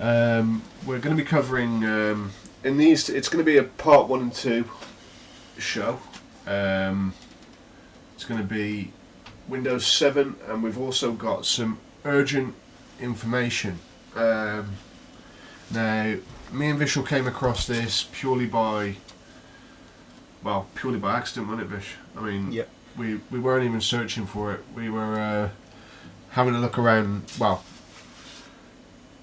We're going to be covering in these. It's going to be a part 1 and 2 show. It's going to be Windows 7, and we've also got some urgent information. Now, me and Vishal came across this purely by accident, wasn't it, Vish? I mean, yep. we weren't even searching for it. We were having a look around. Well,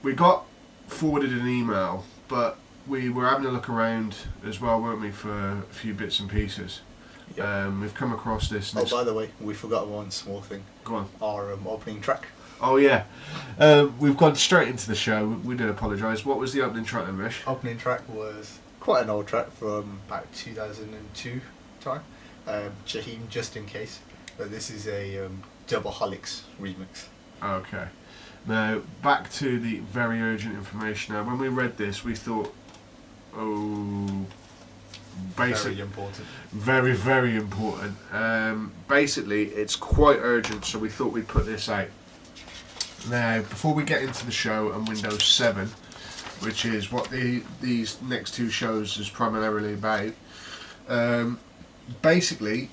we got forwarded an email, but we were having a look around as well, weren't we, for a few bits and pieces. Yep. We've come across this. Oh, by the way, we forgot one small thing. Go on. Our opening track. Oh, yeah. We've gone straight into the show. We do apologise. What was the opening track then, Vish? Opening track was quite an old track from about 2002 time. Shaheem, Just In Case. But this is a Doubleholics remix. Okay. Now, back to the very urgent information. Now, when we read this, we thought, very important. Very, very important. Basically, it's quite urgent, so we thought we'd put this out. Now, before we get into the show and Windows 7, which is what these next two shows is primarily about, basically,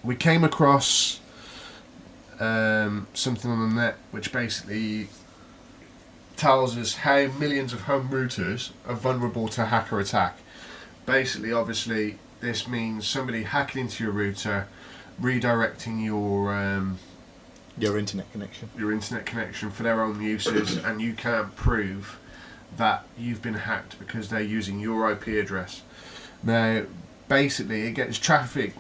we came across something on the net which basically tells us how millions of home routers are vulnerable to hacker attack. Basically, obviously, this means somebody hacking into your router, redirecting your internet connection for their own uses, and you can't prove that you've been hacked because they're using your IP address. Now, basically, it gets traffic.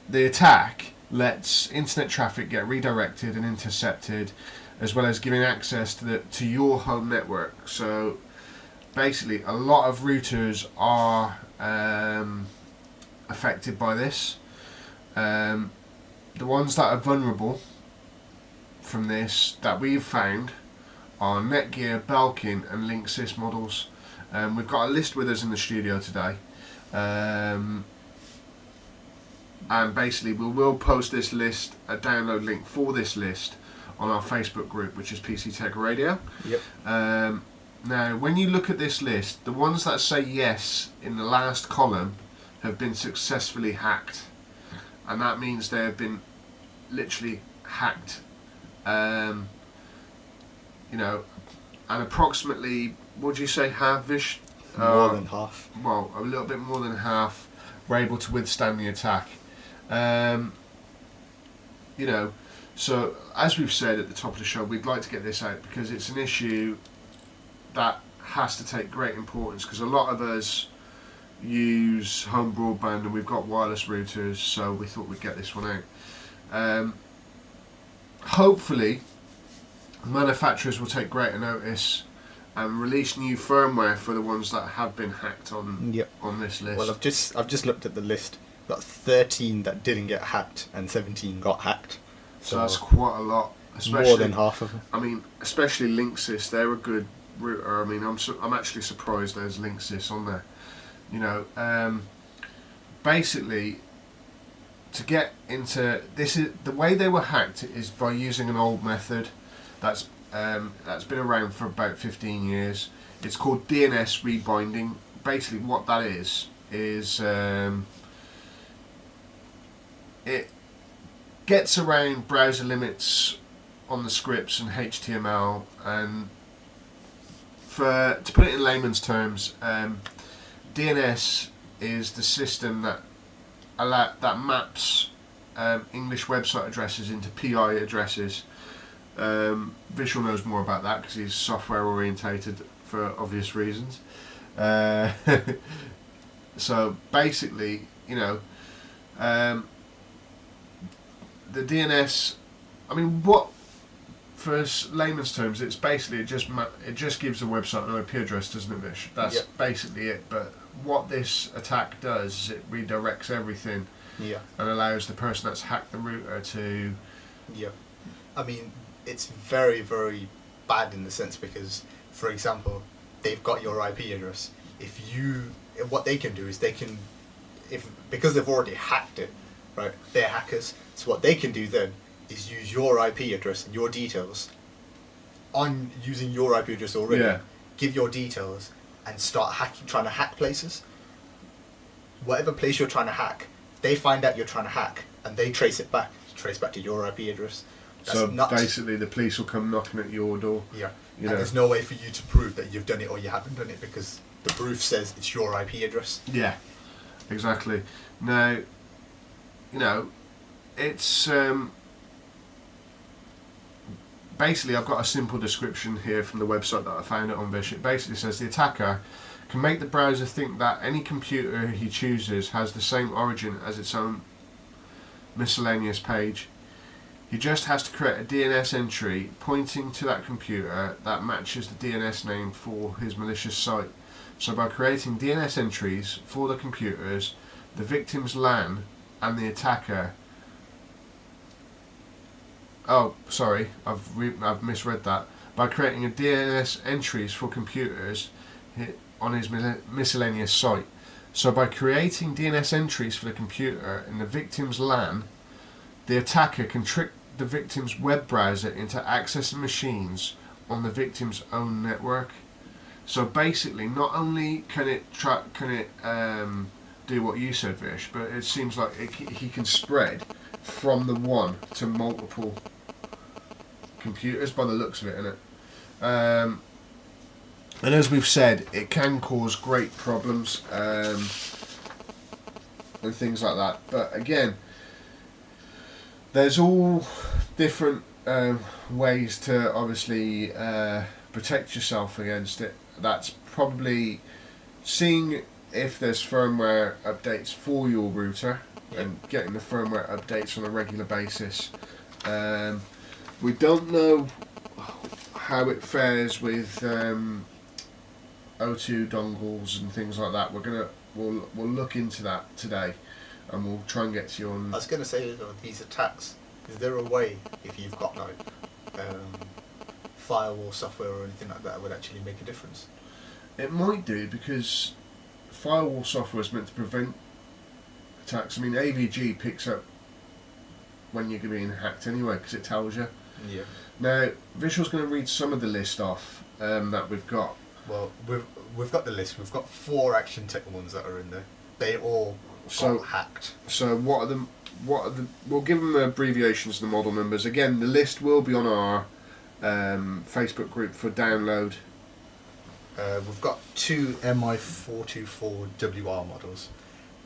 The attack lets internet traffic get redirected and intercepted, as well as giving access to your home network. So basically, a lot of routers are affected by this. The ones that are vulnerable from this that we've found are Netgear, Belkin and Linksys models. We've got a list with us in the studio today. And basically we will post this list, a download link for this list, on our Facebook group, which is PCTechRadio. Yep. Now, when you look at this list, the ones that say yes in the last column have been successfully hacked, and that means they have been literally hacked. And approximately, what do you say, half-ish? More than half. Well, a little bit more than half were able to withstand the attack. So as we've said at the top of the show, we'd like to get this out because it's an issue that has to take great importance, because a lot of us use home broadband and we've got wireless routers, so we thought we'd get this one out. Hopefully manufacturers will take greater notice and release new firmware for the ones that have been hacked on this list. Well, I've just looked at the list. We've got 13 that didn't get hacked and 17 got hacked. So that's quite a lot. Especially, more than half of them. I mean, especially Linksys, they're a good router. I mean, I'm actually surprised there's Linksys on there. Basically, to get into this, is the way they were hacked is by using an old method that's been around for about 15 years. It's called DNS rebinding. Basically, what that is it gets around browser limits on the scripts and HTML, and to put it in layman's terms, DNS is the system that maps English website addresses into PI addresses. Vishal knows more about that because he's software orientated for obvious reasons. So basically, the DNS, I mean, what, for layman's terms, it's basically it just gives a website an IP address, doesn't it, Vish? That's basically it. But what this attack does is it redirects everything, and allows the person that's hacked the router to. Yeah, I mean, it's very, very bad in the sense because, for example, they've got your IP address. What they can do is because they've already hacked it, right? They're hackers. So what they can do then is use your IP address and your details on using your IP address already, Yeah. give your details, and start trying to hack places. Whatever place you're trying to hack, they find out you're trying to hack, and they trace back to your IP address. That's So nuts. basically, the police will come knocking at your door. Yeah. You And know. there's no way for you to prove that you've done it or you haven't done it, because the proof says it's your IP address. Yeah, exactly. Now, it's basically, I've got a simple description here from the website that I found it on Vish. It basically says the attacker can make the browser think that any computer he chooses has the same origin as its own miscellaneous page. He just has to create a DNS entry pointing to that computer that matches the DNS name for his malicious site. So by creating DNS entries for the computers, the victim's LAN and the attacker... Oh, sorry, I've misread that. By creating a DNS entries for computers on his miscellaneous site. So by creating DNS entries for the computer in the victim's LAN, the attacker can trick the victim's web browser into accessing machines on the victim's own network. So basically, not only can it do what you said, Vish, but it seems like he can spread from the one to multiple computers by the looks of it, innit? And as we've said, it can cause great problems and things like that. But again, there's all different ways to obviously protect yourself against it. That's probably seeing if there's firmware updates for your router and getting the firmware updates on a regular basis. We don't know how it fares with O2 dongles and things like that. We'll look into that today, and we'll try and get to you on. I was going to say, these attacks, is there a way, if you've got firewall software or anything like that, would actually make a difference? It might do, because firewall software is meant to prevent attacks. I mean, AVG picks up when you're being hacked anyway, because it tells you. Yeah. Now, Visual's going to read some of the list off that we've got. Well, we've got the list. We've got 4 Action Tech ones that are in there. They all got hacked. So what are the? We'll give them the abbreviations and the model numbers. Again, the list will be on our Facebook group for download. We've got 2 MI424WR models,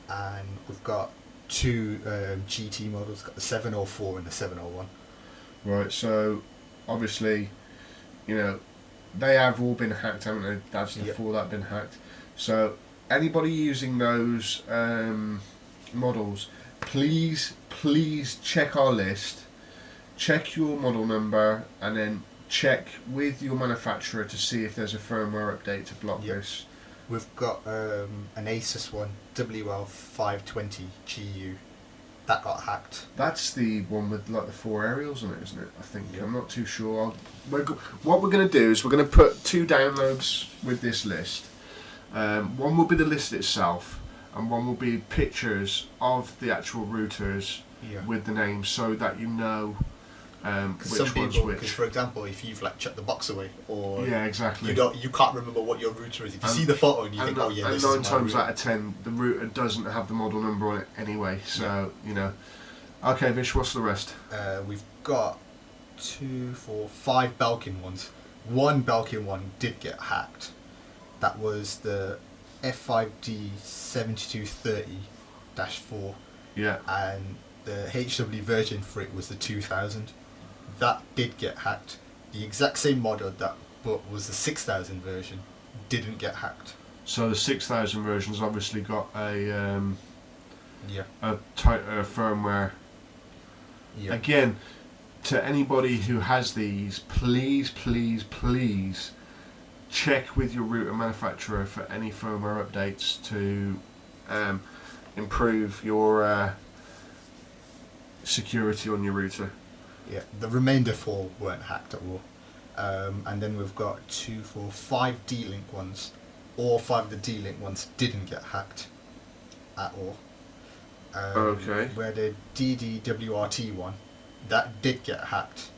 and we've got 2 GT models. Got the 704 and the 701. Right. So obviously, they have all been hacked, haven't they? That's the 4 that have been hacked. So anybody using those models, please check our list, check your model number, and then check with your manufacturer to see if there's a firmware update to block this. We've got an Asus one, WL520 GU, that got hacked. That's the one with like the 4 aerials on it, isn't it? I think. I'm not too sure. What we're going to do is we're going to put 2 downloads with this list. One will be the list itself, and one will be pictures of the actual routers with the names, so that you know which one's which. Because for example, if you've chucked the box away, or exactly, you can't remember what your router is. If you see the photo and you think, oh yeah, this is my 9 times router. out of 10, the router doesn't have the model number on it anyway. So Okay, Vish, what's the rest? We've got 2, 4, 5 Belkin ones. One Belkin one did get hacked. That was the F5D7230-4. Yeah. And the HW version for it was the 2000. That did get hacked. The exact same model but was the 6000 version didn't get hacked. So the 6000 version's obviously got a tighter firmware. Yeah. Again, to anybody who has these, please check with your router manufacturer for any firmware updates to improve your security on your router. Yeah, the remainder 4 weren't hacked at all. And then we've got 2, 4, 5 D-Link ones. All 5 of the D-Link ones didn't get hacked at all. Okay. Where the DDWRT one, that did get hacked.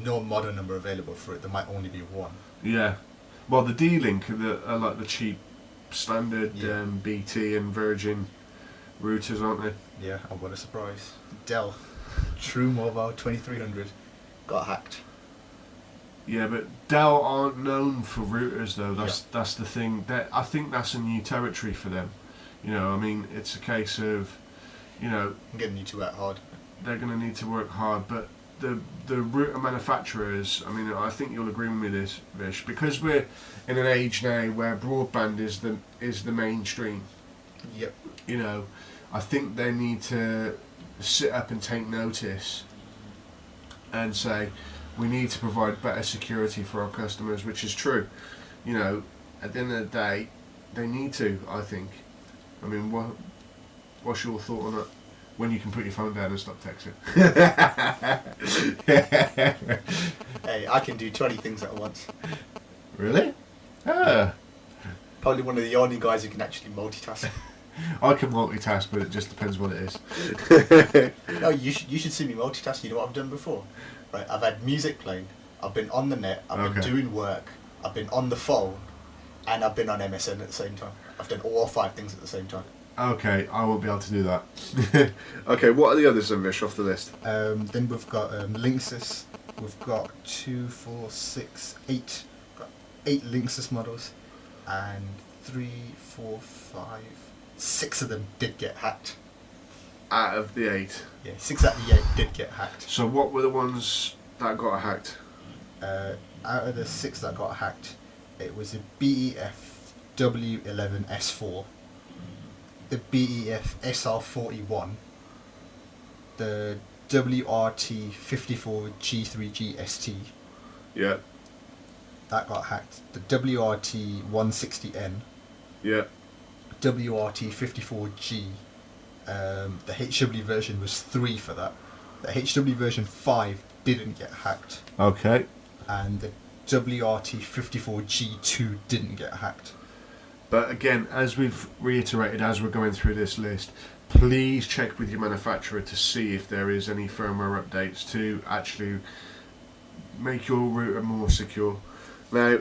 no model number available for it. There might only be one. Yeah. Well, the D-Link are like the cheap standard Yeah. BT and Virgin routers, aren't they? Yeah, and what a surprise. Dell True Mobile 2300 got hacked. Yeah, but Dell aren't known for routers though. That's the thing. I think that's a new territory for them. You know, I mean, it's a case of, you know, I'm going to need to work hard. they're going to need to work hard, but the router manufacturers, I mean, I think you'll agree with me this, Vish, because we're in an age now where broadband is the mainstream. Yep. You know, I think they need to sit up and take notice and say, we need to provide better security for our customers, which is true. You know, at the end of the day, they need to, I think. I mean, what's your thought on that? When you can put your phone down and stop texting. Hey, I can do 20 things at once. Really? Ah. Probably one of the only guys who can actually multitask. I can multitask, but it just depends what it is. No, you should see me multitask. You know what I've done before? Right, I've had music playing, I've been on the net, I've been doing work, I've been on the phone, and I've been on MSN at the same time. I've done all 5 things at the same time. Okay, I won't be able to do that. Okay, what are the others then, Vish, off the list? Then we've got Linksys. We've got 8 Linksys models, and 6 of them did get hacked. Out of the 8. Yeah, 6 out of the 8 did get hacked. So what were the ones that got hacked? Out of the 6 that got hacked, it was a BEF W11S4, the BEF SR41, the WRT54 G3G ST. Yeah. That got hacked. The WRT 160N. Yeah. WRT54G. The HW version was 3 for that. The HW version 5 didn't get hacked. Okay. And the WRT54G2 didn't get hacked. But again, as we've reiterated as we're going through this list, please check with your manufacturer to see if there is any firmware updates to actually make your router more secure. Now,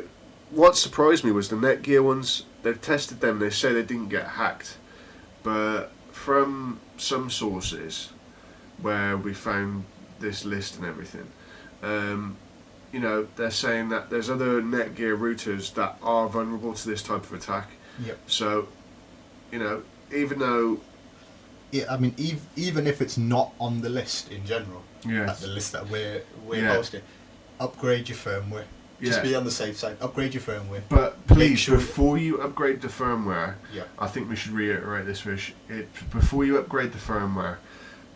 what surprised me was the Netgear ones. They've tested them, they say they didn't get hacked. But from some sources where we found this list and everything, you know, they're saying that there's other Netgear routers that are vulnerable to this type of attack. Yep. So, you know, even though... Yeah, I mean, even if it's not on the list in general, Yes. the list that we're Yeah. posting, upgrade your firmware. Just Yeah. be on the safe side. Upgrade your firmware. But please, Make sure before you upgrade the firmware, Yeah. I think we should reiterate this, Vish. Before you upgrade the firmware,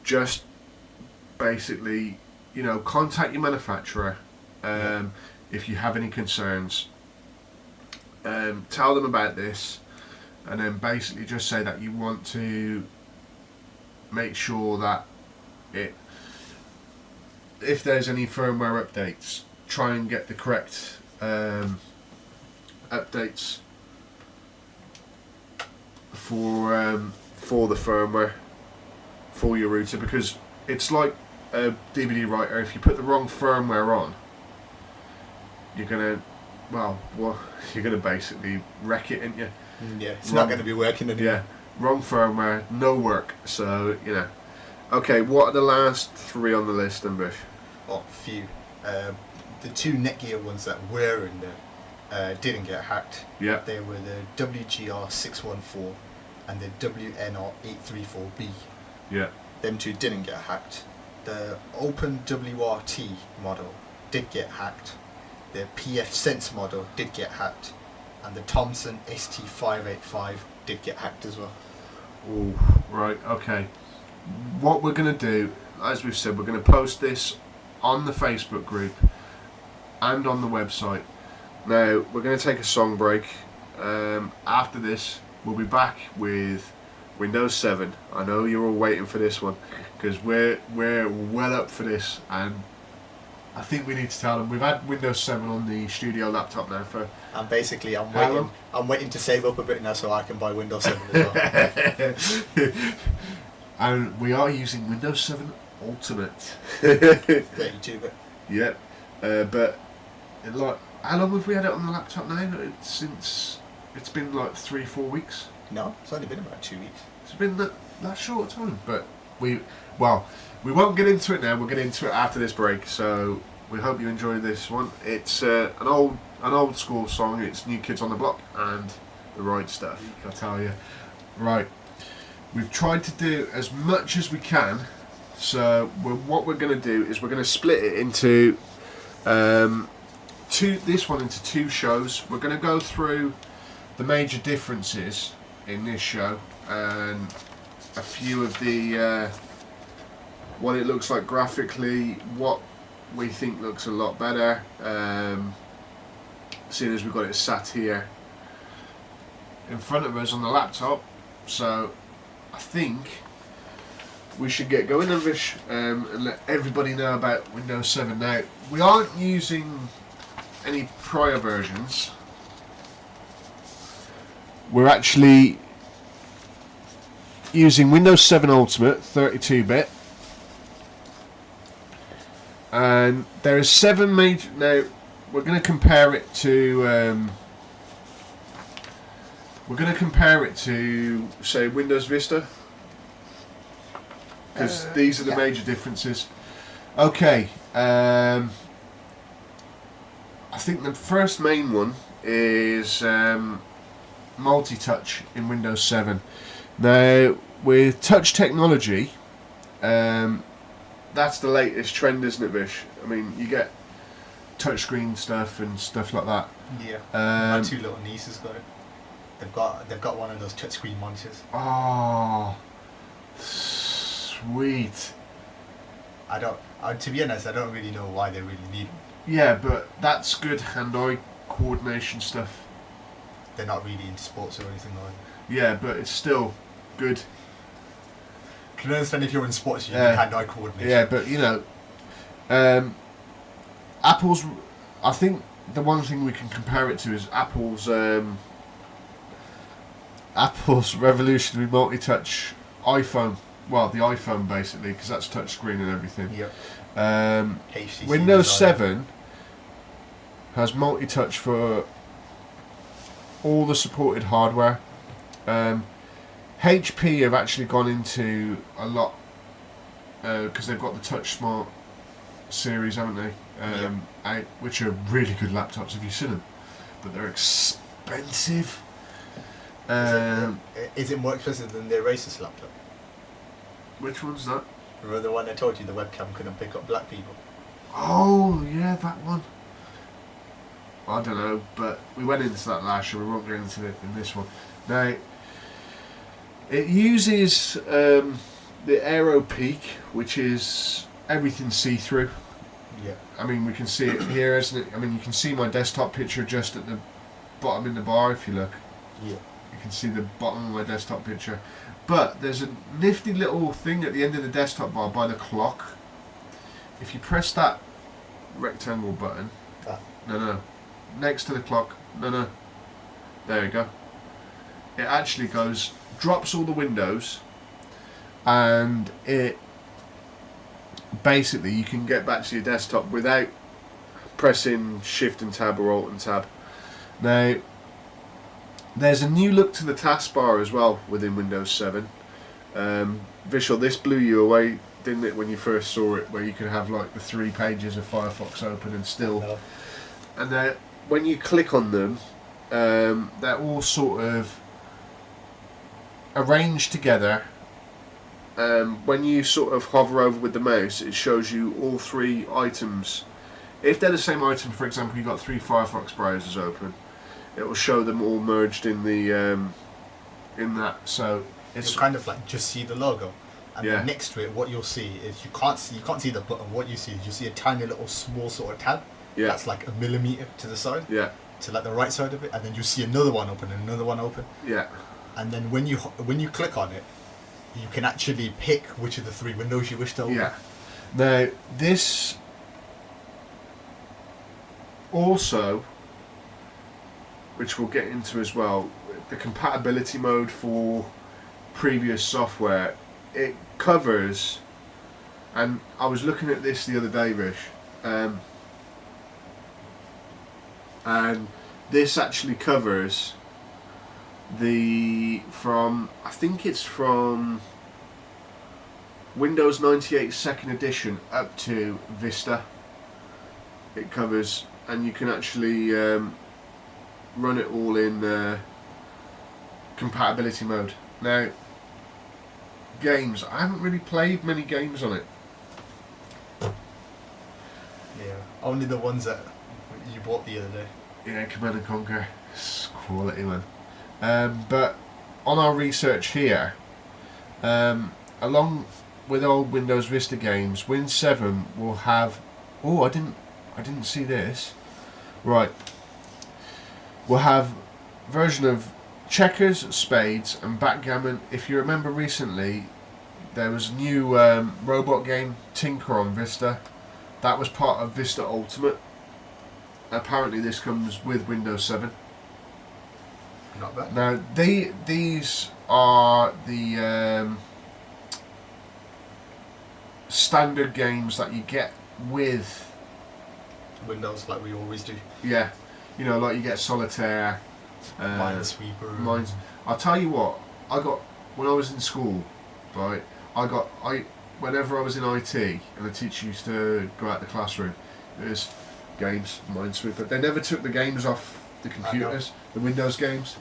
just basically, you know, contact your manufacturer if you have any concerns. Tell them about this, and then basically just say that you want to make sure that if there's any firmware updates, try and get the correct updates for the firmware for your router, because it's like a DVD writer. If you put the wrong firmware on, you're gonna basically wreck it, ain't you? Yeah, it's not going to be working anymore. Yeah, wrong firmware, no work. So, you know. Okay, what are the last 3 on the list then, Bush? Oh, few. The 2 Netgear ones that were in there didn't get hacked. Yeah. They were the WGR614 and the WNR834B. Yeah. Them 2 didn't get hacked. The Open WRT model did get hacked. The PF Sense model did get hacked. And the Thomson ST585 did get hacked as well. Ooh, right, okay. What we're going to do, as we've said, we're going to post this on the Facebook group and on the website. Now, we're going to take a song break. After this, we'll be back with Windows 7. I know you're all waiting for this one, because we're well up for this, and I think we need to tell them we've had Windows 7 on the studio laptop now for... And basically, I'm How waiting. I'm waiting to save up a bit now so I can buy Windows 7 as well. And we are using Windows 7 Ultimate. 32-bit. Yep. But like, how long have we had it on the laptop now? It's been like 3-4 weeks. No, it's only been about 2 weeks. It's been that short a time. But we won't get into it now. We'll get into it after this break. So we hope you enjoy this one. It's an old school song. It's New Kids on the Block and The Right Stuff. I tell you, right. We've tried to do as much as we can. So what we're going to do is we're going to split it into this one into 2 shows. We're going to go through the major differences in this show and a few of the what it looks like graphically, what we think looks a lot better, seeing as we've got it sat here in front of us on the laptop. So I think we should get going on this and let everybody know about Windows 7. Now, we aren't using any prior versions. We're actually using Windows 7 Ultimate 32-bit. And there are 7 major... Now, we're going to compare it to... say, Windows Vista. Because these are the major differences. Okay. I think the first main one is multi-touch in Windows 7. Now, with touch technology, that's the latest trend, isn't it, Vish? I mean, you get touchscreen stuff and stuff like that. Yeah. My 2 little nieces got it. They've got one of those touchscreen monitors. Oh, sweet. To be honest, I don't really know why they really need them. Yeah, but that's good hand-eye coordination stuff. They're not really into sports or anything like that. Yeah, but it's still good. Can you understand if you're in sports, you need hand-eye coordination? Yeah, but you know, Apple's. I think the one thing we can compare it to is Apple's revolutionary multi-touch iPhone. Well, the iPhone basically, because that's touchscreen and everything. Yep. Windows 7 has multi-touch for all the supported hardware. HP have actually gone into a lot because they've got the Touch Smart series, haven't they? Out, which are really good laptops. Have you seen them? But they're expensive. Is it more expensive than the Asus laptop? Which one's that? Remember the one I told you the webcam couldn't pick up black people? Oh, yeah, that one. I don't know, but we went into that last year. We won't go into it in this one. Now, it uses the Aero Peak, which is everything see-through. Yeah. I mean, we can see it here, isn't it? I mean, you can see my desktop picture just at the bottom in the bar if you look. Yeah. You can see the bottom of my desktop picture. But there's a nifty little thing at the end of the desktop bar by the clock. If you press that rectangle button, no, next to the clock, no, there you go. It actually drops all the windows, and it basically you can get back to your desktop without pressing Shift and Tab or Alt and Tab. Now, there's a new look to the taskbar as well within Windows 7. Vishal, this blew you away, didn't it, when you first saw it, where you could have like the 3 pages of Firefox open and still. No. And when you click on them, they're all sort of arranged together. When you sort of hover over with the mouse, it shows you all 3 items. If they're the same item, for example, you've got 3 Firefox browsers open, it will show them all merged in the in that. So it's you kind of like just see the logo, and Yeah. then next to it, what you'll see is you can't see the button. What you see is you see a tiny little small sort of tab. Yeah. That's like a millimeter to the side. Yeah. To like the right side of it, and then you see another one open and another one open. Yeah. And then when you click on it, you can actually pick which of the 3 windows you wish to open. Yeah. Now this also, which we'll get into as well, the compatibility mode for previous software, it covers, and I was looking at this the other day, Rish, and this actually covers I think it's from Windows 98 second edition up to Vista. It covers, and you can actually run it all in compatibility mode. Now, games, I haven't really played many games on it. Yeah, only the ones that you bought the other day. Yeah, Command & Conquer, it's quality, man. But on our research here, along with old Windows Vista games, Win 7 will have... Oh, I didn't see this. Right. We'll have version of checkers, spades, and backgammon. If you remember recently, there was a new robot game, Tinker, on Vista. That was part of Vista Ultimate. Apparently this comes with Windows 7. Not bad. Now, these are the standard games that you get with Windows, like we always do. Yeah, you know, like you get Solitaire, Minesweeper. I'll tell you what, I got when I was in school, right? Whenever I was in IT and the teacher used to go out the classroom, it was games, Minesweeper. They never took the games off the computers, the Windows games,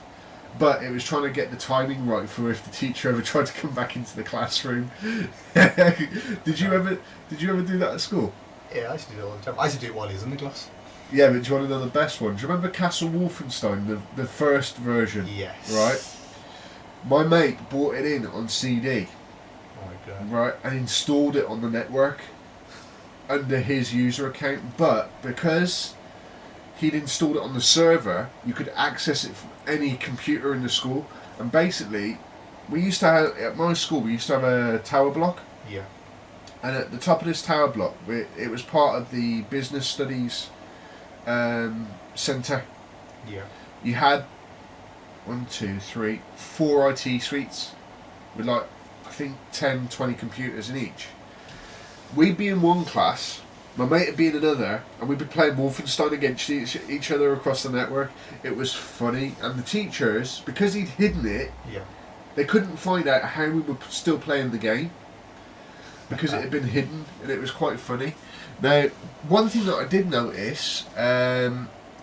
but it was trying to get the timing right for if the teacher ever tried to come back into the classroom. Did you ever do that at school? Yeah, I used to do it all the time. I used to do it while he was in the class. Yeah, but do you want to know the best one? Do you remember Castle Wolfenstein, the first version? Yes. Right? My mate bought it in on CD. Oh my god. Right, and installed it on the network under his user account, but because he'd installed it on the server, you could access it from any computer in the school. And basically, at my school, we used to have a tower block. Yeah. And at the top of this tower block, it was part of the business studies centre. Yeah. You had 4 IT suites with like, I think 10, 20 computers in each. We'd be in one class, my mate would be in another, and we'd be playing Wolfenstein against each other across the network. It was funny, and the teachers, because he'd hidden it, Yeah. they couldn't find out how we were still playing the game because it had been hidden, and it was quite funny. Now, one thing that I did notice,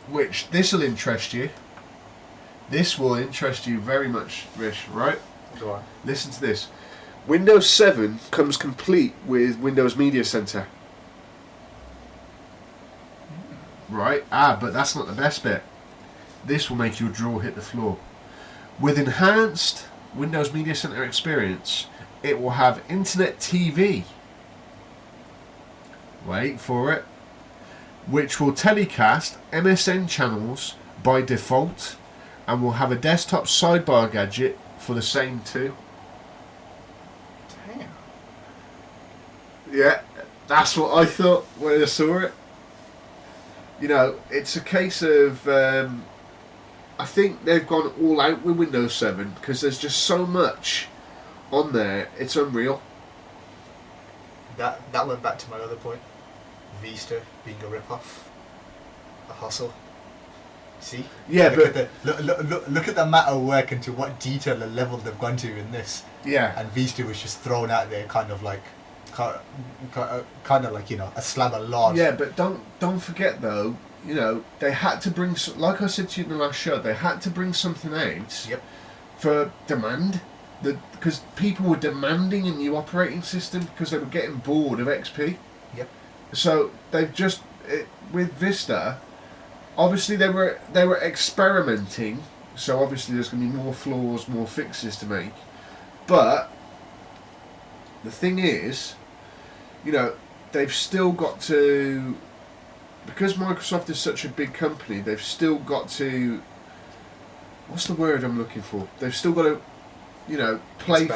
which this will interest you. This will interest you very much, Rish, right? Go on. Listen to this. Windows 7 comes complete with Windows Media Center. Right? But that's not the best bit. This will make your jaw hit the floor. With enhanced Windows Media Center experience, it will have Internet TV. Wait for it. Which will telecast MSN channels by default, and will have a desktop sidebar gadget for the same too. Damn. Yeah, that's what I thought when I saw it. You know, it's a case of I think they've gone all out with Windows 7 because there's just so much on there, it's unreal. That went back to my other point. Vista being a rip-off. A hustle. See? Yeah, look at the amount of work and to what detail and level they've gone to in this. Yeah. And Vista was just thrown out there kind of like, you know, a slab of lard. Yeah, but don't forget though, you know, they had to bring, like I said to you in the last show, they had to bring something out for demand. Because people were demanding a new operating system because they were getting bored of XP. Yep. So they've just, with Vista, obviously they were experimenting. So obviously there's going to be more flaws, more fixes to make. But the thing is, you know, they've still got to, because Microsoft is such a big company, they've still got to, what's the word I'm looking for? They've still got to, you know, play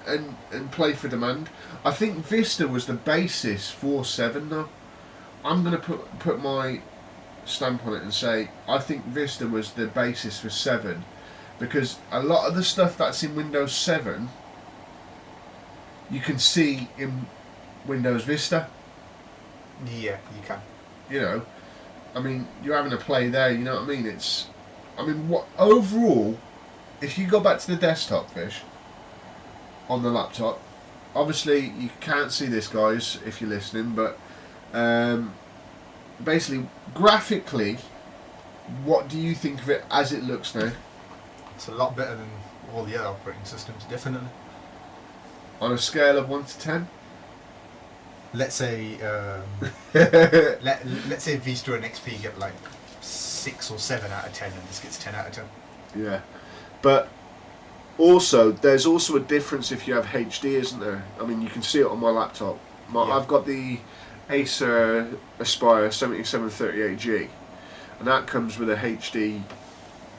and play for demand. I think Vista was the basis for 7 though. I'm going to put my stamp on it and say I think Vista was the basis for 7 because a lot of the stuff that's in Windows 7 you can see in Windows Vista. Yeah, you can. You know, I mean, you're having a play there. You know what I mean? What overall, if you go back to the desktop, Fish, on the laptop, obviously you can't see this, guys, if you're listening, but basically, graphically, what do you think of it as it looks now? It's a lot better than all the other operating systems, definitely. On a scale of 1 to 10? Let's say let's say Vista and XP get like 6 or 7 out of 10, and this gets 10 out of 10. Yeah, but also there's also a difference if you have HD, isn't there? I mean, you can see it on my laptop. I've got the Acer Aspire 7738G, and that comes with a HD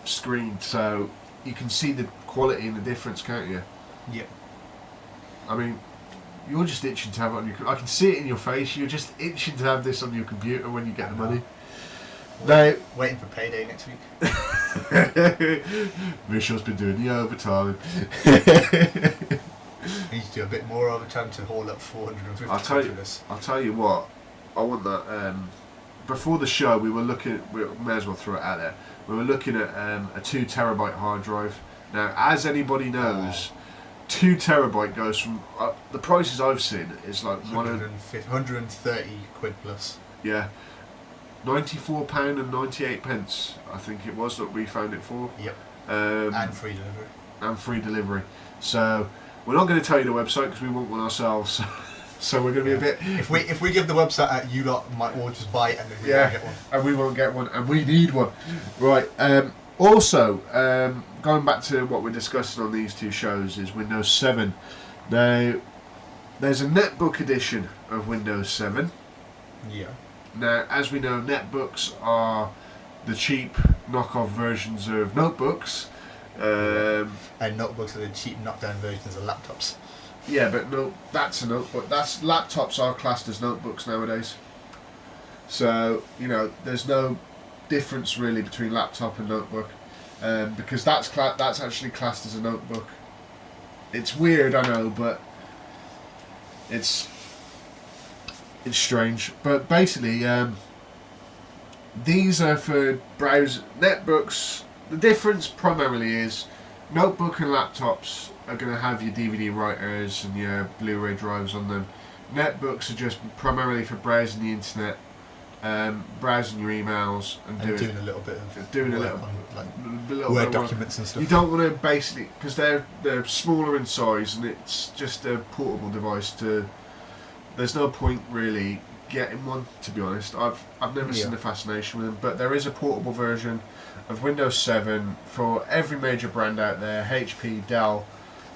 screen, so you can see the quality and the difference, can't you? Yeah. I mean, you're just itching to have it on your... I can see it in your face. You're just itching to have this on your computer when you get the money. Now, waiting for payday next week. Vishal's been doing the overtime. I need to do a bit more overtime to haul up 450. I'll tell you what. I want that. Before the show, we may as well throw it out there. We were looking at a 2 terabyte hard drive. Now, as anybody knows, 2 terabyte goes from the prices I've seen is like 130 quid plus. Yeah, £94.98. I think it was that we found it for. Yep. And free delivery. And free delivery. So we're not going to tell you the website because we want one ourselves. So we're going to be a bit. If we give the website out, you lot might all just buy it and then we won't get one. And we won't get one, and we need one. Right. Also, going back to what we're discussing on these two shows is Windows 7. Now, there's a netbook edition of Windows 7. Yeah. Now, as we know, netbooks are the cheap knockoff versions of notebooks. And notebooks are the cheap knockdown versions of laptops. Yeah, but no, that's a notebook. Laptops are classed as notebooks nowadays. So, there's no difference really between laptop and notebook, because that's actually classed as a notebook. It's weird, I know, but it's strange. But basically, these are for browser netbooks. The difference primarily is notebook and laptops are going to have your DVD writers and your Blu-ray drives on them. Netbooks are just primarily for browsing the internet, browsing your emails and doing a little bit of Word documents and stuff. You don't want to basically, because they're smaller in size and it's just a portable device. There's no point really getting one, to be honest. I've never seen the fascination with them, but there is a portable version of Windows 7 for every major brand out there: HP, Dell,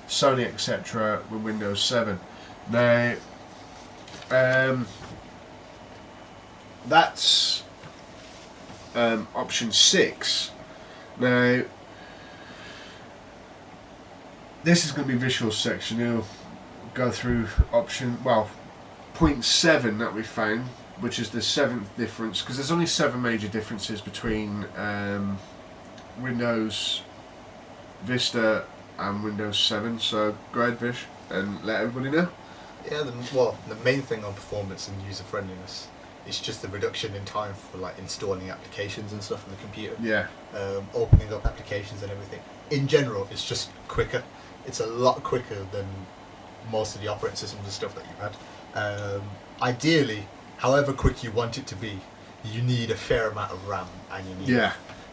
Sony, etc. with Windows 7. Now, that's option 6. Now, this is going to be Visual's section. He'll go through point 7 that we found, which is the 7th difference, because there's only 7 major differences between Windows Vista and Windows 7. So go ahead, Vish, and let everybody know. Yeah, the main thing on performance and user friendliness is just the reduction in time for like installing applications and stuff on the computer. Yeah. Opening up applications and everything. In general, it's just quicker. It's a lot quicker than most of the operating systems and stuff that you've had. Ideally, however quick you want it to be, you need a fair amount of RAM, and you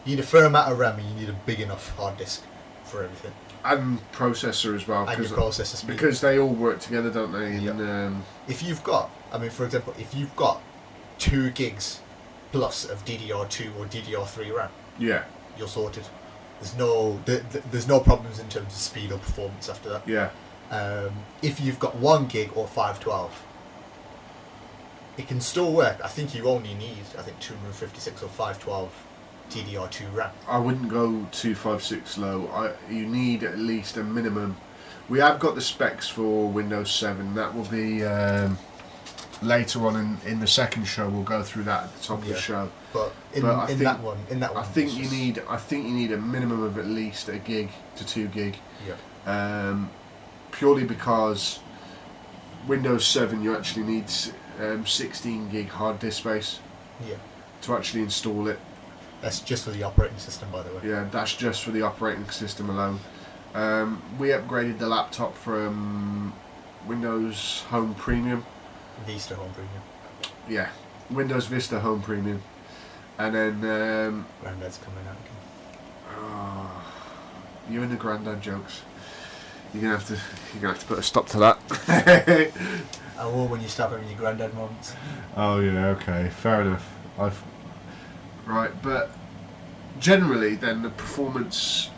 need a fair amount of RAM, and you need a big enough hard disk for everything. And processor as well. And your processor speed. Because they all work together, don't they? Yep. And, if you've got, for example, if you've got 2 gigs plus of DDR2 or DDR3 RAM, you're sorted. There's no problems in terms of speed or performance after that. Yeah. If you've got 1 gig or 512, it can still work. I think you only need 256 or 512 DDR2 RAM. I wouldn't go 256 low. You need at least a minimum. We have got the specs for Windows 7. That will be later on in the second show. We'll go through that at the top of the show. But I think I think you need a minimum of at least 1 gig to 2 gig. Yeah. Purely because Windows 7 you actually need 16 gig hard disk space. Yeah. to actually install it. That's just for the operating system, by the way. Yeah, that's just for the operating system alone. We upgraded the laptop from Windows Home Premium. Vista Home Premium. Yeah, Windows Vista Home Premium. And then... Granddad's coming out again. Oh, you and the granddad jokes. You're gonna have to put a stop to that. I will when you stop having your granddad moments. Oh yeah, okay, fair enough. Right, but generally, then the performance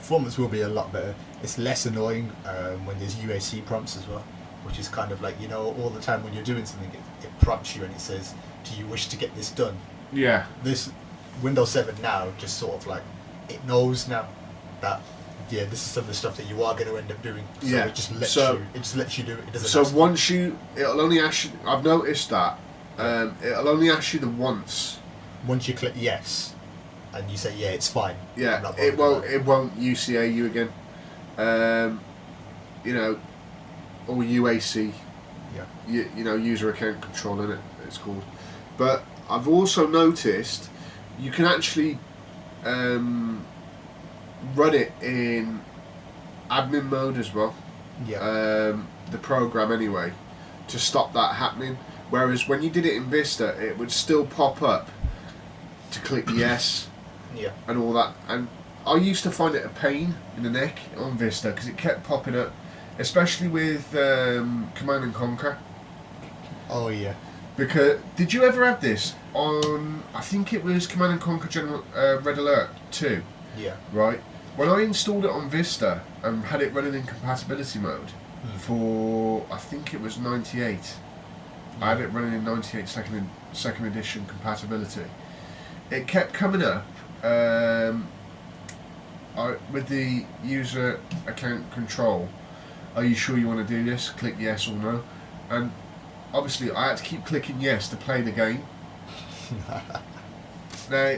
Will be a lot better. It's less annoying when there's UAC prompts as well, which is kind of like, you know, all the time when you're doing something, it prompts you and it says, "Do you wish to get this done?" Yeah. This Windows 7 now just sort of like it knows now that this is some of the stuff that you are going to end up doing. So yeah. It just lets you do it. It doesn't. So once it'll only ask you. I've noticed that it'll only ask you the once. Once you click yes, and you say it's fine. Yeah, it won't UCA you again. You know, or UAC. Yeah. You know, user account control in it. It's called. But I've also noticed you can actually run it in admin mode as well. Yeah. The program anyway, to stop that happening. Whereas when you did it in Vista, it would still pop up to click yes. Yeah. And all that. And I used to find it a pain in the neck on Vista because it kept popping up, especially with Command and Conquer. Oh yeah. Because did you ever have this on? I think it was Command and Conquer General Red Alert 2. Yeah. Right. When I installed it on Vista and had it running in compatibility mode for, I think it was 98. I had it running in 98 second edition compatibility. It kept coming up with the user account control. Are you sure you want to do this? Click yes or no. And obviously I had to keep clicking yes to play the game. Now,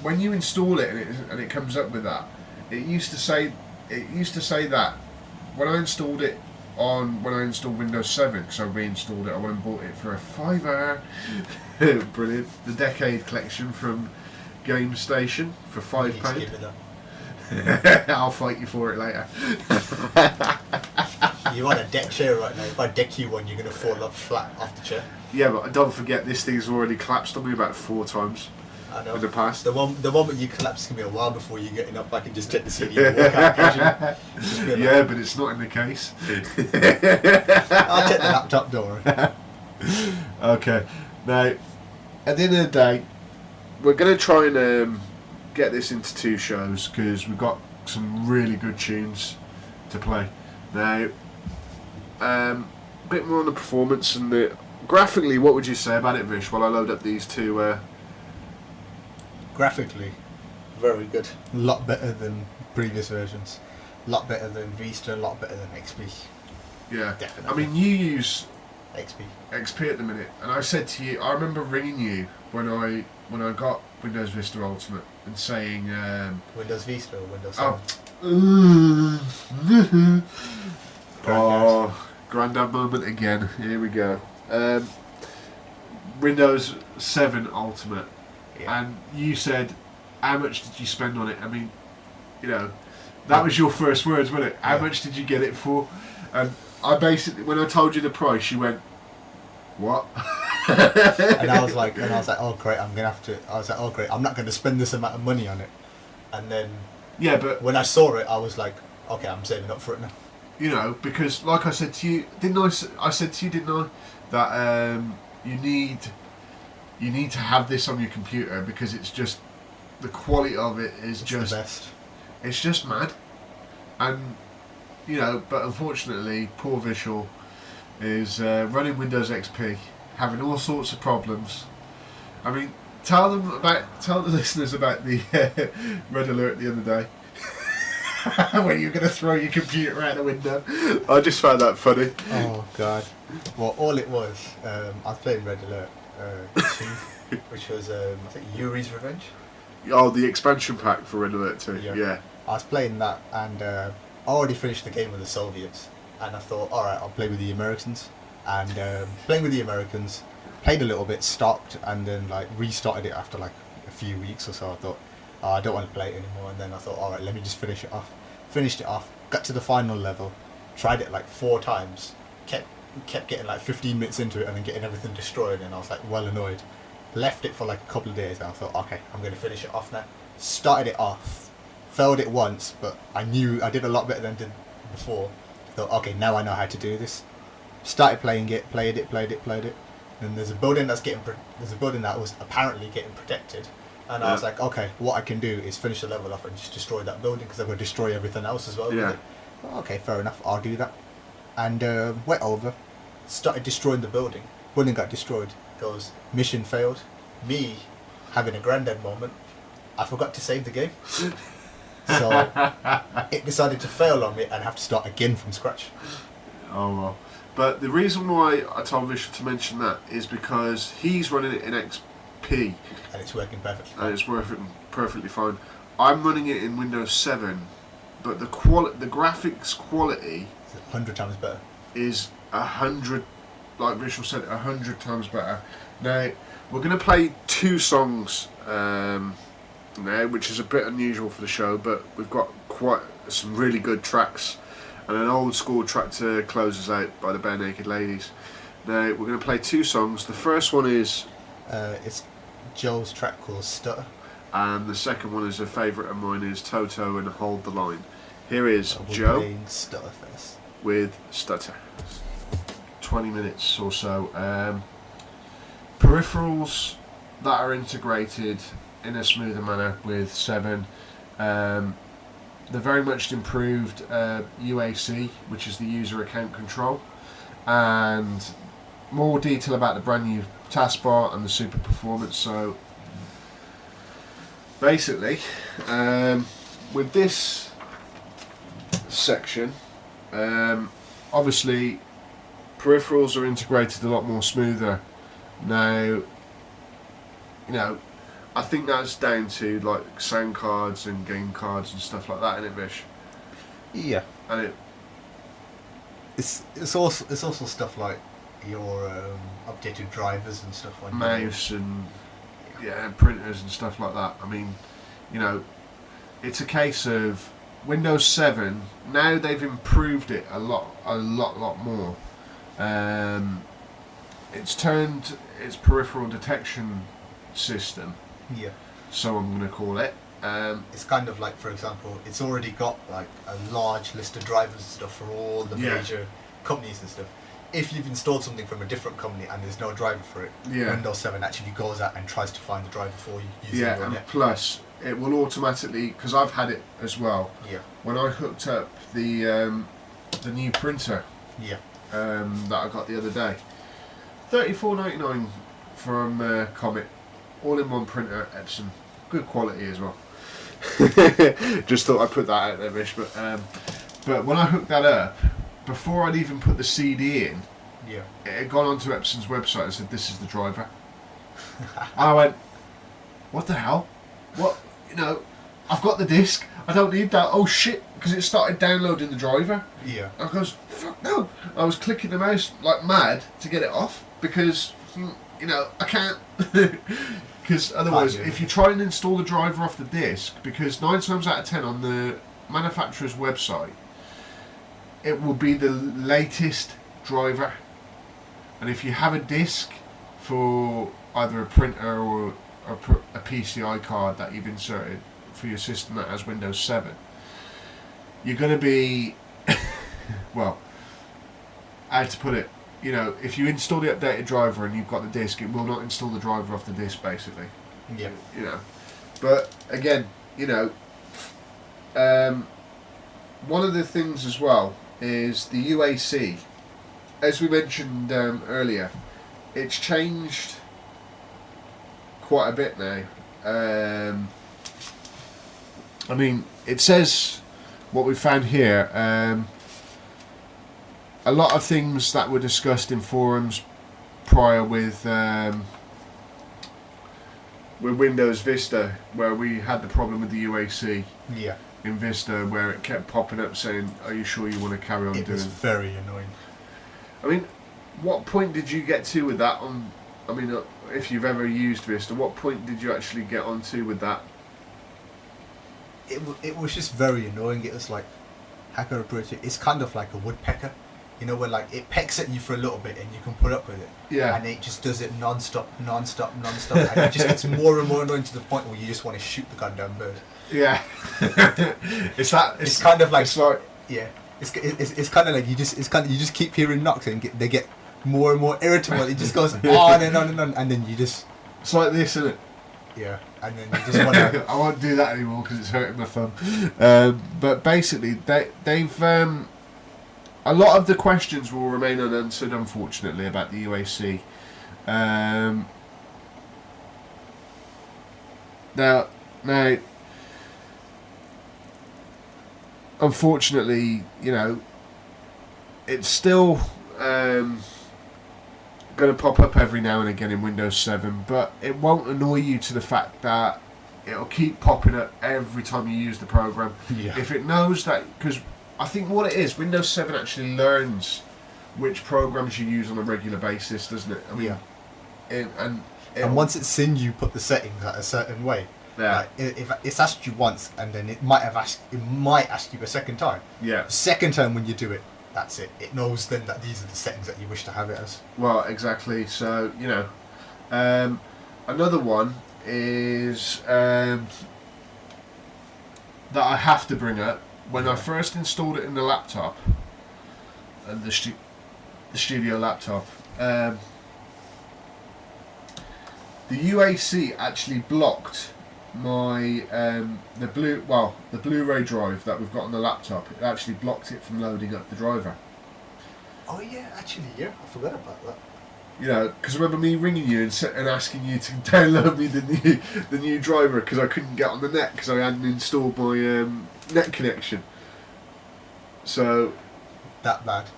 when you install it and it comes up with that, it used to say that when I installed Windows 7, because I reinstalled it, I went and bought it for a £5. Brilliant. The Decade Collection from Game Station for £5. I'll fight you for it later. You're on a deck chair right now. If I deck you one, you're going to fall off flat off the chair. Yeah, but don't forget this thing's already collapsed on me about 4 times. I know. In the past. The moment you collapse can be a while before you getting up back and just take the CD and walk out casually. Yeah, but it's not in the case. I'll check the laptop door. Okay. Now, at the end of the day, we're going to try and get this into 2 shows because we've got some really good tunes to play. Now, a bit more on the performance and the graphically. What would you say about it, Vish? While I load up these 2. Graphically, very good. A lot better than previous versions. A lot better than Vista. A lot better than XP. Yeah, definitely. I mean, you use XP at the minute, and I said to you, I remember ringing you when I got Windows Vista Ultimate and saying Windows Vista or Windows 7. Oh, granddad moment again. Here we go. Windows 7 Ultimate. Yeah. And you said, how much did you spend on it? I mean, you know, that was your first words, wasn't it? How much did you get it for? And I basically, when I told you the price, you went, what? and I was like, oh great, I'm not going to spend this amount of money on it. And then, yeah, but when I saw it, I was like, okay, I'm saving up for it now. You know, because like I said to you, didn't I? I said to you, didn't I, that you need to have this on your computer because it's just the quality of it is just the best. It's just mad, and you know. But unfortunately, poor Visual is running Windows XP, having all sorts of problems. I mean, tell the listeners about the red alert the other day. When you're going to throw your computer out the window. I just found that funny. Oh god. Well, all it was, I was playing Red Alert 2, which was I think Yuri's Revenge. Oh, the expansion pack for Red Alert 2. Yeah. I was playing that, and I already finished the game with the Soviets, and I thought, all right, I'll play with the Americans. And playing with the Americans, played a little bit, stopped, and then like restarted it after like a few weeks or so. I thought, oh, I don't want to play it anymore, and then I thought, all right, let me just finish it off. Finished it off, got to the final level, tried it like 4 times, kept getting like 15 minutes into it and then getting everything destroyed, and I was like well annoyed. Left it for like a couple of days and I thought, okay, I'm going to finish it off now. Started it off, failed it once, but I knew I did a lot better than I did before. Thought, okay, now I know how to do this. Started playing it, played it. And there's a building that was apparently getting protected. And I was like, okay, what I can do is finish the level off and just destroy that building because I'm going to destroy everything else as well. Yeah. Okay, fair enough, I'll do that. And went over, started destroying the building. Building got destroyed. Goes, mission failed. Me having a granddad moment, I forgot to save the game. So it decided to fail on me and have to start again from scratch. Oh well. But the reason why I told Vishal to mention that is because he's running it in XP. And it's working perfectly. And it's working perfectly fine. I'm running it in Windows 7, but the graphics quality It's 100 times better. is 100, like Vishal said, 100 times better. Now, we're going to play 2 songs now, which is a bit unusual for the show, but we've got quite some really good tracks and an old school track to close us out by the Bare Naked Ladies. Now, we're going to play 2 songs. The first one is... It's Joe's track called Stutter. And the second one is a favourite of mine, is Toto and Hold the Line. Here is We're Joe playing Stutter first. with Stutter. 20 minutes or so. Peripherals that are integrated in a smoother manner with 7. The very much improved UAC, which is the user account control, and more detail about the brand new taskbar and the super performance. So basically, with this section, obviously peripherals are integrated a lot more smoother now. I think that's down to like sound cards and game cards and stuff like that, isn't it, Vish? Yeah. And It's also stuff like your updated drivers and stuff like mouse and printers and stuff like that. I mean, it's a case of Windows 7. Now they've improved it a lot more. It's turned its peripheral detection system. Yeah. So I'm going to call it. It's kind of like, for example, it's already got like a large list of drivers and stuff for all the major companies and stuff. If you've installed something from a different company and there's no driver for it, Windows 7 actually goes out and tries to find the driver for you using your and net. plus it will automatically, because I've had it as well. Yeah. When I hooked up the new printer. Yeah. That I got the other day, $34.99 from Comet, all-in-one printer, Epson, good quality as well. Just thought I'd put that out there, Vish. But when I hooked that up, before I'd even put the CD in, it had gone onto Epson's website and said, "This is the driver." I went, "What the hell? What? I've got the disc. I don't need that." Oh shit! Because it started downloading the driver. Yeah. I goes, "Fuck no!" I was clicking the mouse like mad to get it off because I can't. Because otherwise, if you try and install the driver off the disc, because 9 times out of 10 on the manufacturer's website, it will be the latest driver. And if you have a disc for either a printer or a PCI card that you've inserted for your system that has Windows 7, you're going to be, well, how to put it, if you install the updated driver and you've got the disc, it will not install the driver off the disc, basically. Yeah. But again, one of the things as well is the UAC. As we mentioned earlier, it's changed quite a bit now. I mean, it says what we found here. A lot of things that were discussed in forums prior with Windows Vista, where we had the problem with the UAC. Yeah. In Vista, where it kept popping up saying, "Are you sure you want to carry on doing?" It was very annoying. I mean, what point did you get to with that on I mean, if you've ever used Vista, what point did you actually get onto with that? It was just very annoying. It was like hacker approach. It's kind of like a woodpecker, you know, where like it pecks at you for a little bit and you can put up with it. Yeah. And it just does it non-stop, and it just gets more and more annoying to the point where you just want to shoot the goddamn bird. Yeah. It's kind of like, it's like yeah. It's kind of like you just keep hearing knocks and they get more and more irritable. It just goes on and on and on, and then you just. It's like this, isn't it? Yeah, and then you just want to. I won't do that anymore because it's hurting my thumb. But basically, they've a lot of the questions will remain unanswered, unfortunately, about the UAC. Now, unfortunately, you know, it's still going to pop up every now and again in Windows 7, but it won't annoy you to the fact that it'll keep popping up every time you use the program. Yeah. If it knows that, because I think what it is, Windows 7 actually learns which programs you use on a regular basis, doesn't it? I mean, yeah. And once it's seen you put the settings at a certain way, yeah. like if it's asked you once and then it might ask you a second time. Yeah. The second time when you do it, that's it. It knows then that these are the settings that you wish to have it as. Well, exactly. So, you know, another one is that I have to bring up. When I first installed it in the laptop, the studio laptop, the UAC actually blocked my the Blu-ray drive that we've got on the laptop. It actually blocked it from loading up the driver. Oh yeah, actually, yeah, I forgot about that. You know, because remember me ringing you and asking you to download me the new driver because I couldn't get on the net because I hadn't installed my net connection. So that bad.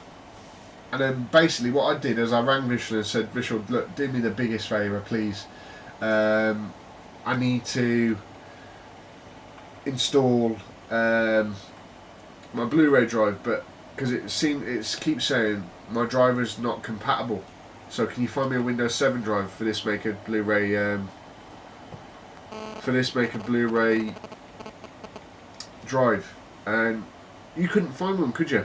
And then basically what I did is I rang Vishal and said, Vishal, look, do me the biggest favour, please. I need to install my Blu-ray drive, but because it keeps saying my driver's not compatible. So can you find me a Windows 7 drive for this make a Blu-ray drive? And you couldn't find one, could you?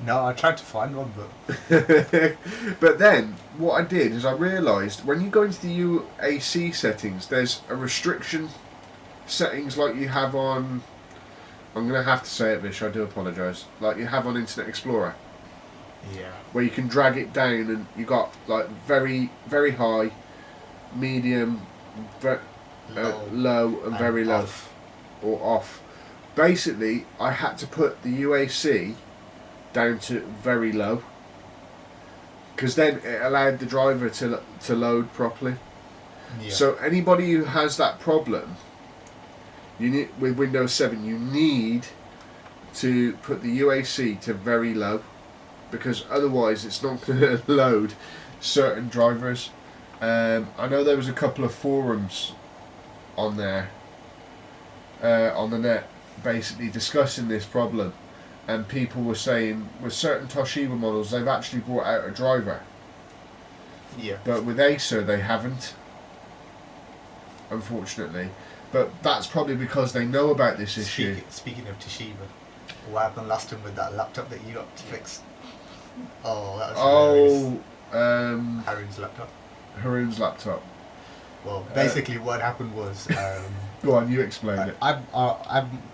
No, I tried to find one, but but then what I did is I realised when you go into the UAC settings, there's a restriction settings like you have on. I'm going to have to say it, Vish. I do apologise. Like you have on Internet Explorer. Yeah. Where you can drag it down, and you got like very, very high, medium, low, and very low, or off. Basically, I had to put the UAC down to very low, because then it allowed the driver to load properly. Yeah. So anybody who has that problem, you need with Windows 7, you need to put the UAC to very low, because otherwise it's not going to load certain drivers. I know there was a couple of forums on there on the net basically discussing this problem, and people were saying with certain Toshiba models they've actually brought out a driver, but with Acer they haven't, unfortunately. But that's probably because they know about this issue. Speaking of Toshiba, what happened last time with that laptop that you got fixed? Oh, that was hilarious. Haroon's laptop. Well, basically what happened was... go on, you explain it. I'm,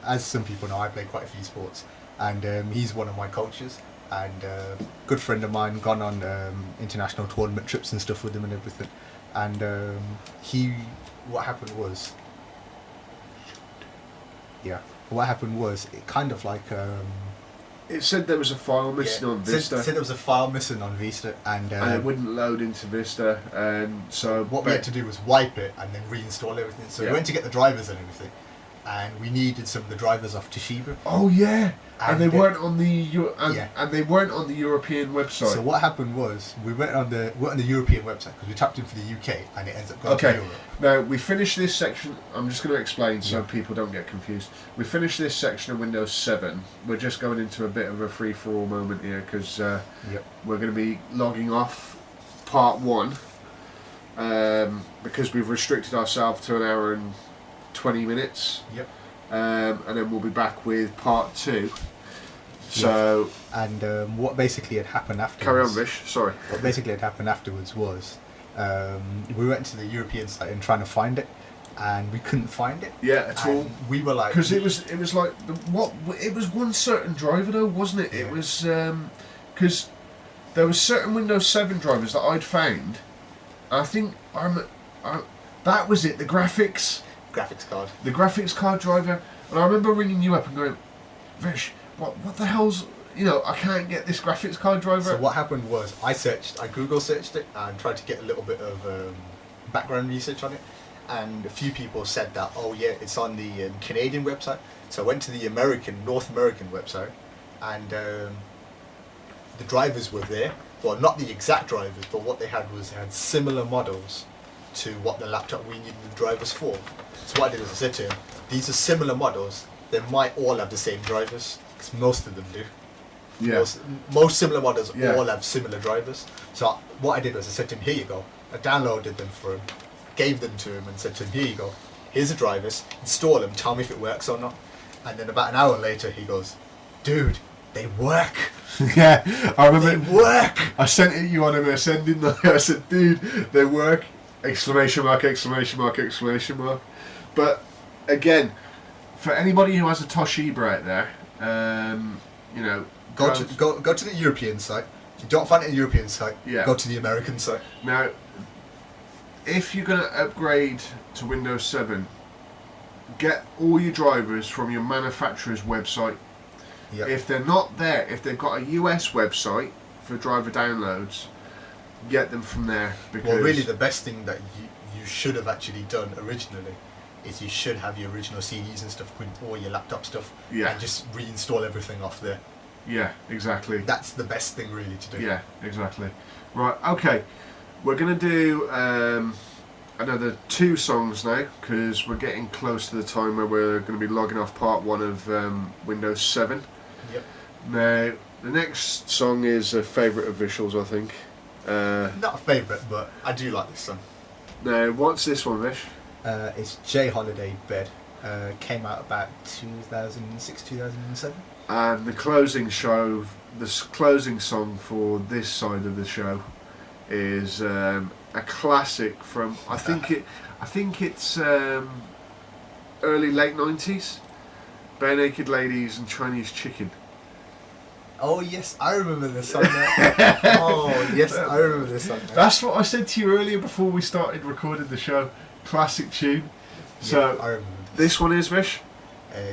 as some people know, I play quite a few sports, and he's one of my coaches, and a good friend of mine, gone on international tournament trips and stuff with him and everything. And what happened was... what happened was, it kind of like... it said there was a file missing on Vista. It said there was a file missing on Vista, and it wouldn't load into Vista, and so... What we had to do was wipe it and then reinstall everything. So we went to get the drivers and everything, and we needed some of the drivers off Toshiba. Oh yeah! And they weren't on the and they weren't on the European website. So what happened was we went on the European website because we tapped in for the UK and it ends up going to Europe. Now we finished this section. I'm just going to explain so people don't get confused. We finished this section of Windows 7. We're just going into a bit of a free-for-all moment here because we're going to be logging off part 1 because we've restricted ourselves to an hour and 20 minutes. Yep. And then we'll be back with part 2. So, and what basically had happened afterwards. carry on, Vish. Sorry. What basically had happened afterwards was we went to the European site and trying to find it, and we couldn't find it. Yeah, at all. We were like, because it was like it was one certain driver though, wasn't it? Yeah. It was because there was certain Windows 7 drivers that I'd found. I think that was it. The graphics card driver, and I remember ringing you up and going, Vish, what the hell's, I can't get this graphics card driver. So what happened was I Google searched it and tried to get a little bit of background research on it, and a few people said that, oh yeah, it's on the Canadian website. So I went to the North American website, and the drivers were there. Well, not the exact drivers, but what they had similar models to what the laptop we needed the drivers for. So what I did was I said to him, these are similar models, they might all have the same drivers, because most of them do. Yeah. Most similar models Yeah. all have similar drivers. So what I did was I said to him, here you go. I downloaded them for him, gave them to him and said to him, here you go. Here's the drivers, install them, tell me if it works or not. And then about an hour later he goes, dude, they work. Yeah, I remember. They work. I sent it you on a sending. I said, "Dude, they work!" Exclamation mark! Exclamation mark! Exclamation mark! But again, for anybody who has a Toshiba out there, Go to the European site. If you don't find it on the European site, Yeah. go to the American site. Now, if you're going to upgrade to Windows 7, get all your drivers from your manufacturer's website. Yep. If they're not there, if they've got a US website for driver downloads, get them from there. Because Well, really, the best thing that you should have actually done originally is you should have your original CDs and stuff with all your laptop stuff, Yeah. and just reinstall everything off there. Yeah, exactly. That's the best thing really to do. Yeah, exactly. Right, okay. We're going to do another 2 songs now, because we're getting close to the time where we're going to be logging off part 1 of Windows 7. Yep. Now, the next song is a favourite of Vishal's, I think. Not a favourite, but I do like this song. Now, what's this one, Vish? It's J Holiday Bed. Came out about 2006, 2007. And the closing closing song for this side of the show is a classic from I think it's early late 90s. Bare Naked Ladies and Chinese Chicken. Oh yes, I remember this song now. Oh yes, I remember this song now. That's what I said to you earlier before we started recording the show. Classic tune. So I remember this one is, Vish?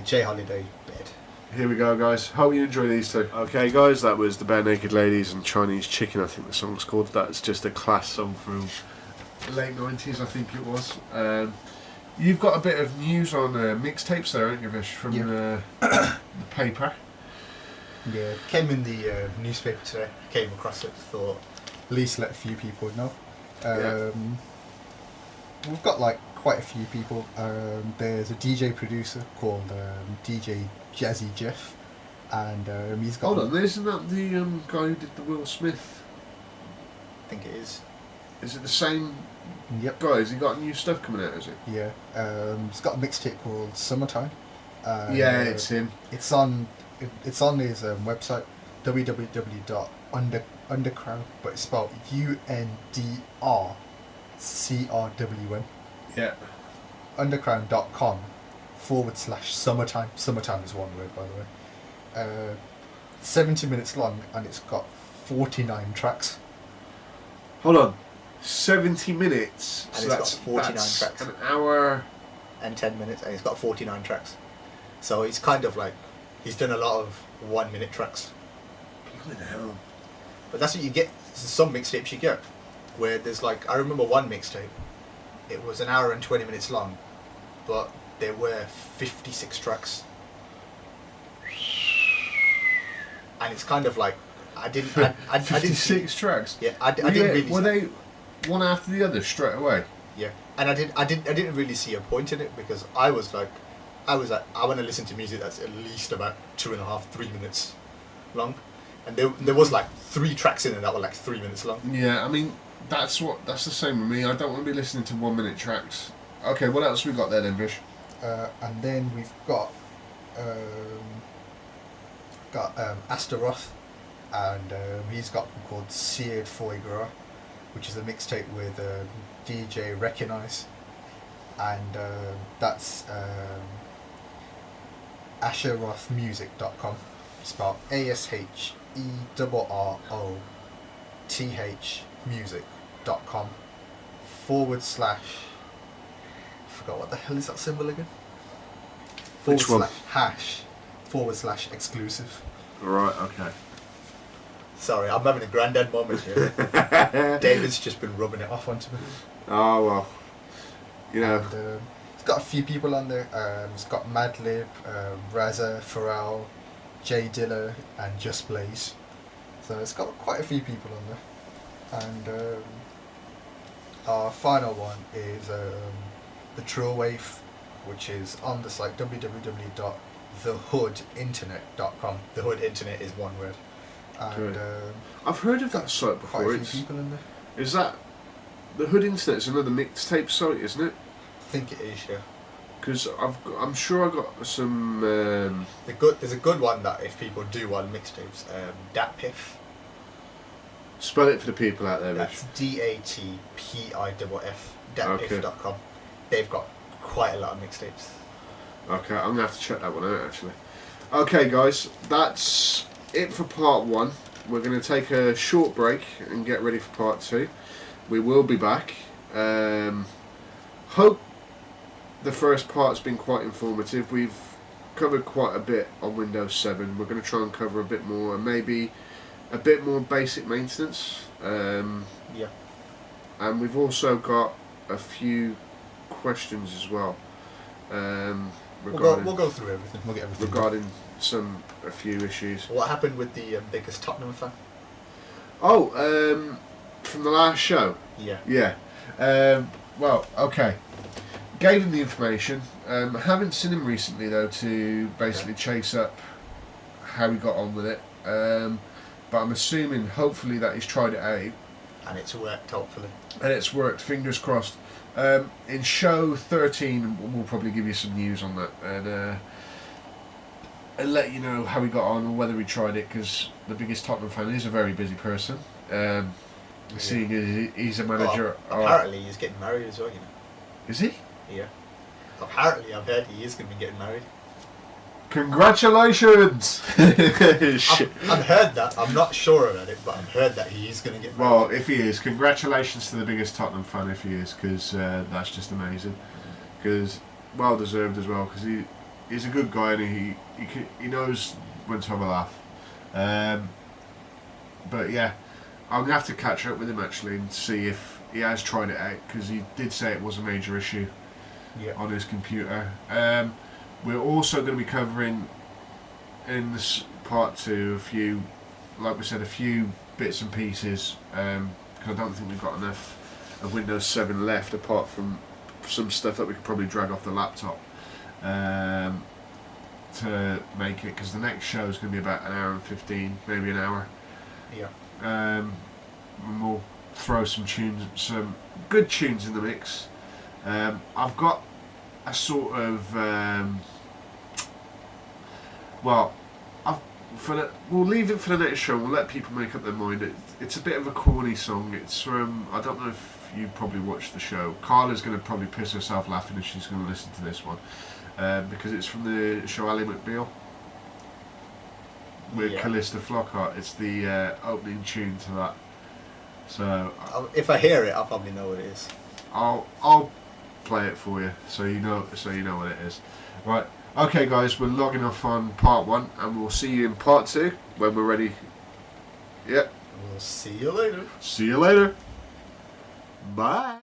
J Holiday Bed. Here we go, guys. Hope you enjoy these 2. Okay, guys, that was the Bare Naked Ladies and Chinese Chicken, I think the song's called. That's just a class song from the late 90s, I think it was. You've got a bit of news on mixtapes there, haven't you, Vish, from the paper? Yeah, came in the newspaper today. Came across it, thought at least let a few people know. We've got like quite a few people. There's a DJ producer called DJ Jazzy Jeff, and he's got. Hold on, isn't that the guy who did the Will Smith? I think it is. Is it the same Yep. guy? Has he got new stuff coming out, is it? Yeah. He's got a mixtape called Summertime. Yeah, it's him. It's on his website, www.undercrown, but it's spelled UNDRCRWN. Yeah. undercrown.com/summertime. Summertime is one word, by the way. 70 minutes long, and it's got 49 tracks. Hold on. 70 minutes. And it's got 49 that's tracks. An hour And 10 minutes, and it's got 49 tracks. So it's kind of like, he's done a lot of 1 minute tracks. Bloody hell. But that's what you get. Some mixtapes you get, where there's like, I remember one mixtape, it was an hour and 20 minutes long, but there were 56 tracks. And it's kind of like, I didn't 56 tracks? Yeah, I didn't really. Were they one after the other straight away? Yeah, and I didn't really see a point in it, because I was like, I want to listen to music that's at least about 2.5-3 minutes long, and there was like 3 tracks in it that were like 3 minutes long. Yeah, I mean, That's the same with me. I don't want to be listening to 1 minute tracks. Okay, what else we got there then, Vish? And then we've got Astaroth, and he's got one called Seared Foie Gras, which is a mixtape with DJ Recognize, and that's asherothmusic.com, spelled ASHERROTH music.com / I forgot what the hell is that symbol again? Which one? / exclusive. Right, okay. Sorry, I'm having a granddad moment here. David's just been rubbing it off onto me. Oh, well. You know. And, it's got a few people on there. It's got Madlib, Razza, Pharrell, Jay Dilla, and Just Blaze. So it's got quite a few people on there. And our final one is the True Wave, which is on the site www.thehoodinternet.com. The Hood Internet is one word. And I've heard of that site before. Quite a few people in there. Is that the Hood Internet? Is another mixtape site, isn't it? I think it is, yeah. Because I'm sure I got some. There's a good one that if people do want mixtapes, Datpiff. Spell it for the people out there, That's DATPIFF. Datpiff.com. They've got quite a lot of mixtapes. Okay, I'm gonna have to check that one out actually. Okay, guys, that's it for part 1. We're gonna take a short break and get ready for part 2. We will be back. Hope the first part's been quite informative. We've covered quite a bit on Windows 7. We're going to try and cover a bit more, and maybe a bit more basic maintenance. Yeah. And we've also got a few questions as well. We'll go through everything. We'll get everything regarding a few issues. What happened with the biggest Tottenham fan? Oh, from the last show. Yeah. Yeah. Well, okay. Gave him the information. Haven't seen him recently though to basically chase up how he got on with it. But I'm assuming, hopefully, that he's tried it out. And it's worked, hopefully. And it's worked. Fingers crossed. In show 13, we'll probably give you some news on that and let you know how he got on or whether he tried it, because the biggest Tottenham fan is a very busy person. Seeing as he's a manager. Apparently, he's getting married as well. You know. Is he? Yeah. Apparently, I've heard he is going to be getting married. Congratulations! I've heard that. I'm not sure about it, but I've heard that he is going to get married. Well, if he is, congratulations to the biggest Tottenham fan if he is, because that's just amazing. Because well deserved as well, because he's a good guy and he knows when to have a laugh. But yeah, I'm going to have to catch up with him actually and see if he has tried it out, because he did say it was a major issue on his computer. We're also going to be covering in this part 2 a few, like we said, a few bits and pieces, because I don't think we've got enough of Windows 7 left, apart from some stuff that we could probably drag off the laptop to make it, because the next show is going to be about an hour and 15, maybe an hour. Yeah. And we'll throw some good tunes in the mix. I've got a sort of we'll leave it for the next show. We'll let people make up their mind. It's a bit of a corny song. It's from, I don't know if you probably watched the show. Carla's going to probably piss herself laughing if she's going to listen to this one, because it's from the show Ally McBeal with Callista Flockhart. It's the opening tune to that. So if I hear it, I'll probably know what it is. I'll play it for you, so you know what it is. Right. Okay, guys, we're logging off on part 1, and we'll see you in part 2 when we're ready. Yep. We'll see you later. See you later. Bye.